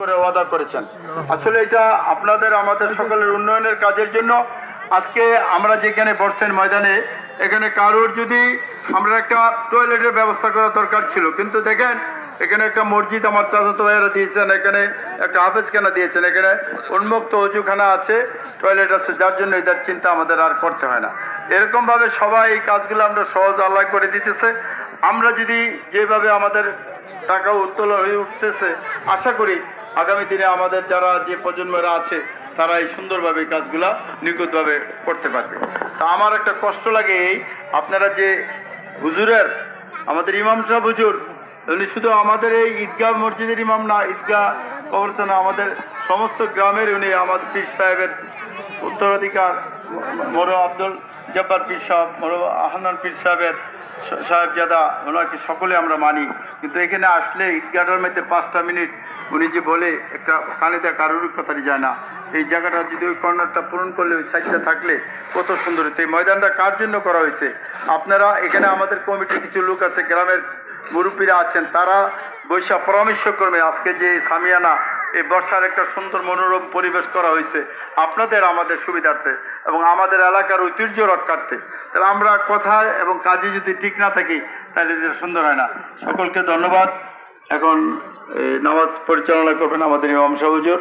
করে ওয়াদা করেছেন। আসলে এটা আপনাদের আমাদের সকলের উন্নয়নের কাজের জন্য আজকে আমরা যেখানে বসছেন ময়দানে, এখানে কারোর যদি আমরা একটা টয়লেটের ব্যবস্থা করা দরকার ছিল, কিন্তু দেখেন এখানে একটা মসজিদ আমার চাচাতো ভাইয়েরা দিয়েছেন, এখানে একটা হাফেজখানা দিয়েছেন, এখানে উন্মুক্ত অজুখানা আছে, টয়লেট আছে, যার জন্য এদের চিন্তা আমাদের আর করতে হয় না। এরকমভাবে সবাই এই কাজগুলো আমরা সহজ আল্লাহ করে দিতেছে। আমরা যদি যেভাবে আমাদের টাকা উত্তোলন হয়ে উঠতেছে, আশা করি আগামী দিনে আমাদের যারা যে প্রজন্মরা আছে তারা এই সুন্দরভাবে এই কাজগুলা নিখুঁতভাবে করতে পারবে। তা আমার একটা কষ্ট লাগে এই, আপনারা যে হুজুরের আমাদের ইমাম সাহেব হুজুর, উনি শুধু আমাদের এই ঈদগাহ মসজিদের ইমাম না, ঈদগাহ কবরস্থানে আমাদের সমস্ত গ্রামের উনি আমাদের পীর সাহেবের উত্তরাধিকার। মরহুম আব্দুল জব্বার পীর সাহেব, মরহুম আহনান পীর সাহেবের সাহেবজাদা, ওনাকে সকলে আমরা মানি, কিন্তু এখানে আসলে ঈদগাহটার মধ্যে 5টা মিনিট উনি যে বলে একটা কানেতে কারোর কথাই যায় না। এই জায়গাটা যদি ওই কর্নারটা পূরণ করলে, ওই সাইডটা থাকলে কত সুন্দর হতো। এই ময়দানটা কার জন্য করা হয়েছে? আপনারা এখানে আমাদের কমিটির কিছু লোক আছে, গ্রামের মুরব্বীরা আছেন, তারা বৈশা পরামর্শ করবে। আজকে যে সামিয়ানা এই বর্ষার একটা সুন্দর মনোরম পরিবেশ করা হয়েছে আপনাদের আমাদের সুবিধার্থে এবং আমাদের এলাকার ঐতিহ্য রক্ষার্থে। তাহলে আমরা কথায় এবং কাজে যদি ঠিক না থাকি তাহলে এটা সুন্দর হয় না। সকলকে ধন্যবাদ। এখন নামাজ পরিচালনা করবেন আমাদের ইমাম সাহেব হুজুর।